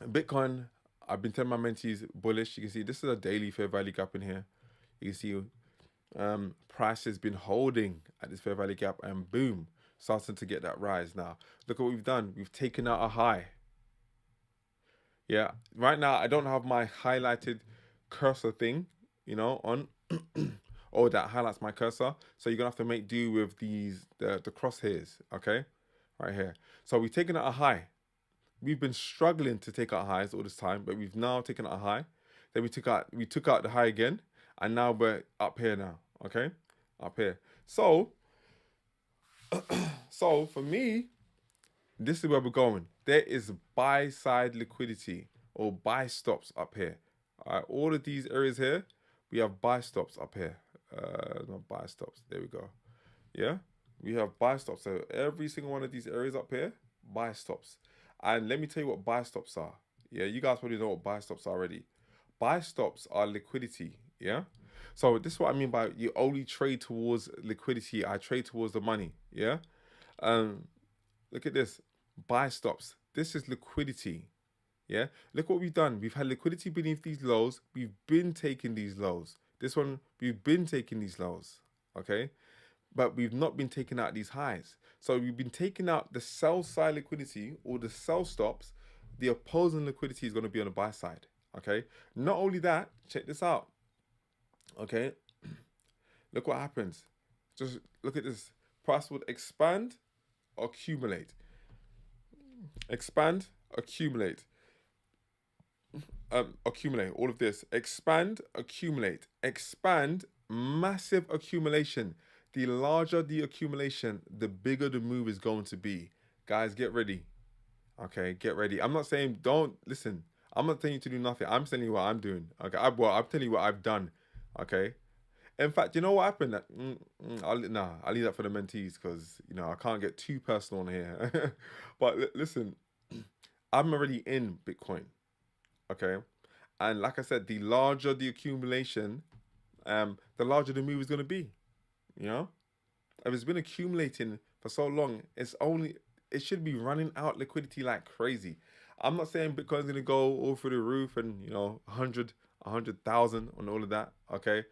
Bitcoin, I've been telling my mentees bullish. You can see this is a daily fair value gap in here. You can see price has been holding at this fair value gap, and boom, starting to get that rise now. Look at what we've done. We've taken out a high. Yeah, right now I don't have my highlighted cursor thing, on. Oh, that highlights my cursor. So you're gonna have to make do with the crosshairs, okay? Right here. So we've taken out a high. We've been struggling to take out highs all this time, but we've now taken out a high. Then we took out the high again, and now we're up here now, okay? Up here. So so for me, this is where we're going. There is buy side liquidity or buy stops up here. All right, all of these areas here, we have buy stops up here. Not buy stops. There we go. Yeah, we have buy stops. So every single one of these areas up here, buy stops. And let me tell you what buy stops are. Yeah, you guys probably know what buy stops are already. Buy stops are liquidity. Yeah. So this is what I mean by you only trade towards liquidity. I trade towards the money. Yeah. Um, Look at this. Buy stops. This is liquidity. Yeah. Look what we've done. We've had liquidity beneath these lows. We've been taking these lows. This one, we've been taking these lows. Okay. But we've not been taking out these highs. So we've been taking out the sell side liquidity or the sell stops. The opposing liquidity is going to be on the buy side. Okay. Not only that, check this out. Okay. Look what happens. Just look at this. Price would expand, accumulate. Expand, accumulate. Accumulate. All of this. Expand, accumulate. Expand, massive accumulation. The larger the accumulation, the bigger the move is going to be. Guys, get ready. Okay, get ready. I'm not saying don't listen. I'm not telling you to do nothing. I'm telling you what I'm doing. Okay, I'm telling you what I've done. Okay. In fact, you know what happened? I'll leave that for the mentees because I can't get too personal on here. But listen, I'm already in Bitcoin. Okay, and like I said, the larger the accumulation, the larger the move is going to be. You know, if it's been accumulating for so long, it should be running out liquidity like crazy. I'm not saying Bitcoin's going to go all through the roof and 100,000 on all of that. Okay,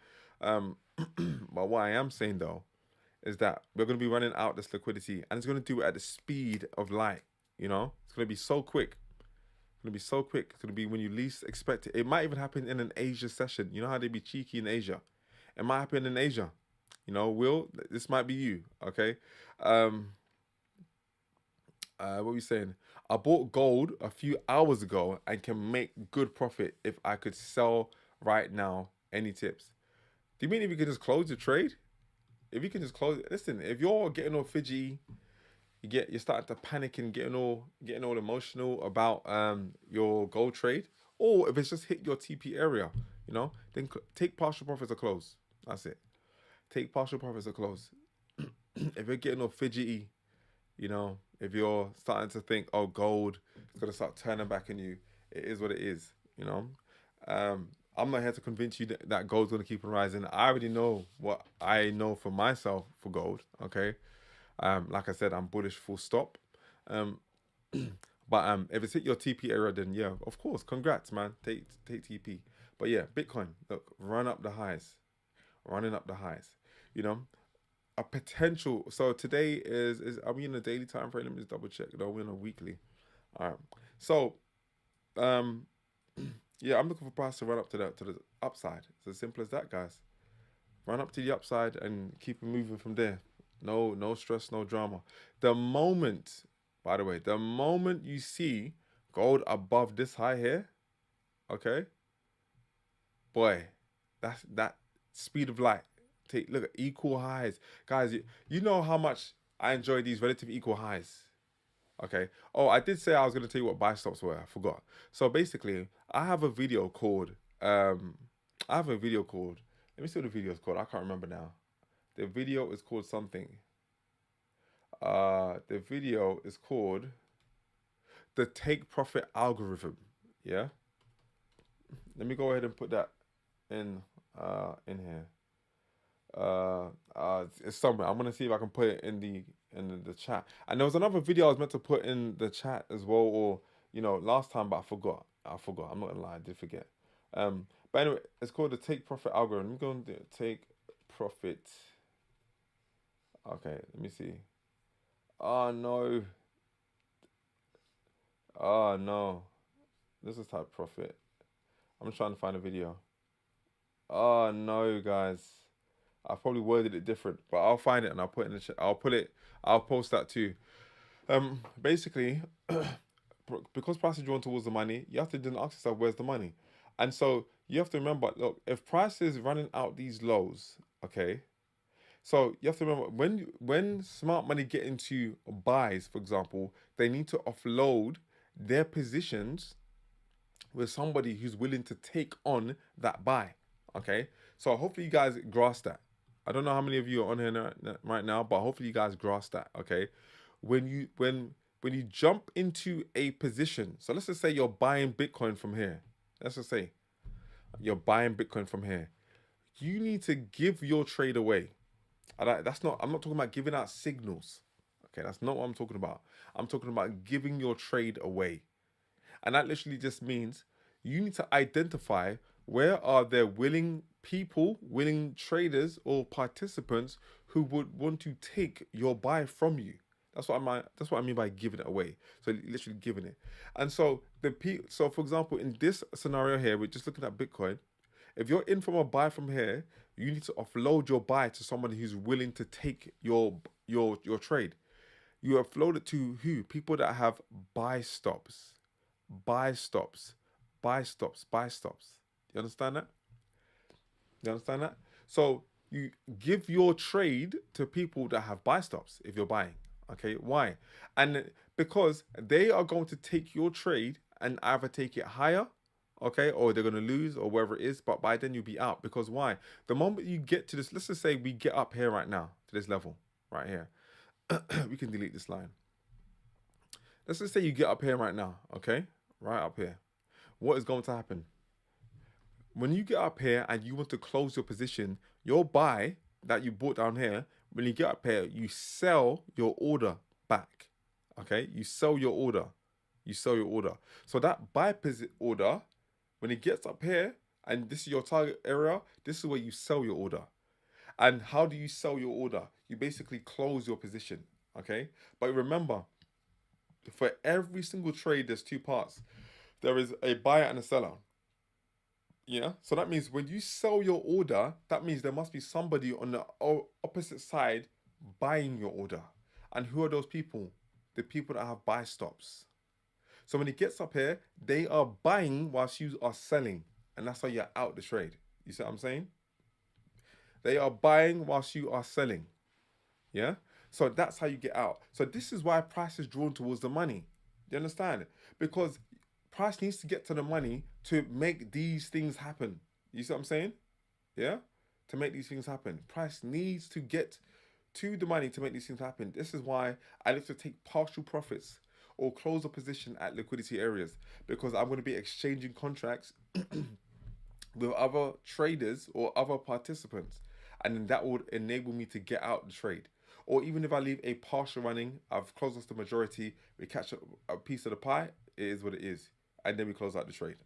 um, but what I am saying though is that we're going to be running out this liquidity, and it's going to do it at the speed of light. It's going to be so quick. It's going to be so quick. It's going to be when you least expect it. It might even happen in an Asia session. You know how they be cheeky in Asia? It might happen in Asia. Will, this might be you. Okay. Um, what were we saying? I bought gold a few hours ago and can make good profit if I could sell right now. Any tips? Do you mean if you could just close the trade? If you can just close it, listen. If you're getting all fidgety, you're starting to panic and getting all emotional about your gold trade, or if it's just hit your TP area, then take partial profits or close. That's it. Take partial profits or close. If you're getting all fidgety, if you're starting to think, oh, gold is gonna start turning back on you, it is what it is. I'm not here to convince you that gold's gonna keep on rising. I already know what I know for myself for gold. Okay, like I said, I'm bullish full stop. Um, but if it's hit your TP area, then yeah, of course, congrats, man. Take TP. But yeah, Bitcoin, look, run up the highs, running up the highs. You know, a potential. So today is are we in a daily time frame? Let me just double check. No, we're in a weekly. All right. So um, yeah, I'm looking for price to run up to the upside. It's as simple as that, guys. Run up to the upside and keep it moving from there. No stress, no drama. The moment, by the way, the moment you see gold above this high here, okay, boy, that's that speed of light. Look at equal highs, guys. You know how much I enjoy these relative equal highs. Okay. Oh, I did say I was gonna tell you what buy stops were. I forgot. So basically, I have a video called I have a video called. Let me see what the video is called. I can't remember now. The video is called something. The video is called the take profit algorithm. Yeah. Let me go ahead and put that in here. It's somewhere. I'm gonna see if I can put it in the chat. And there was another video I was meant to put in the chat as well, or you know, last time, but I forgot. I'm not gonna lie, I did forget. But anyway, it's called the take profit algorithm. I'm going to take profit. Okay, let me see. Oh no. Oh no. This is type profit. I'm trying to find a video. Oh no, guys. I probably worded it different, but I'll find it and I'll put it in the chat. I'll put it. I'll post that too. Basically, because price is drawn towards the money, you have to then ask yourself, where's the money? And so you have to remember, look, if price is running out these lows, okay. So you have to remember when smart money get into buys, for example, they need to offload their positions with somebody who's willing to take on that buy. Okay, so hopefully you guys grasp that. I don't know how many of you are on here right now, but hopefully you guys grasp that. Okay, when you jump into a position, so let's just say you're buying Bitcoin from here. Let's just say you're buying Bitcoin from here. You need to give your trade away. That's not. I'm not talking about giving out signals. Okay, that's not what I'm talking about. I'm talking about giving your trade away. And that literally just means you need to identify where are there willing people, willing traders or participants who would want to take your buy from you. That's what I mean by giving it away. So literally giving it. And so so for example, in this scenario here, we're just looking at Bitcoin. If you're in from a buy from here, you need to offload your buy to somebody who's willing to take your trade. You offload it to who? People that have buy stops. Buy stops, buy stops, buy stops. You understand that? You understand that? So you give your trade to people that have buy stops if you're buying. Okay, why? And because they are going to take your trade and either take it higher, okay, or they're going to lose or wherever it is, but by then you'll be out. Because why? The moment you get to this, let's just say we get up here right now to this level, right here. We can delete this line. Let's just say you get up here right now, okay? Right up here. What is going to happen? When you get up here and you want to close your position, your buy that you bought down here, when you get up here, you sell your order back. Okay? You sell your order. You sell your order. So that buy order, when it gets up here, and this is your target area, this is where you sell your order. And how do you sell your order? You basically close your position. Okay? But remember, for every single trade, there's two parts. There is a buyer and a seller. Yeah. So that means when you sell your order, that means there must be somebody on the opposite side buying your order. And who are those people? The people that have buy stops. So when it gets up here, they are buying whilst you are selling. And that's how you're out the trade. You see what I'm saying? They are buying whilst you are selling. Yeah. So that's how you get out. So this is why price is drawn towards the money. Do you understand? Because price needs to get to the money to make these things happen. You see what I'm saying? Yeah? To make these things happen. Price needs to get to the money to make these things happen. This is why I like to take partial profits or close a position at liquidity areas, because I'm going to be exchanging contracts with other traders or other participants. And then that would enable me to get out the trade. Or even if I leave a partial running, I've closed off the majority, we catch a piece of the pie, it is what it is. And then we close out the trade.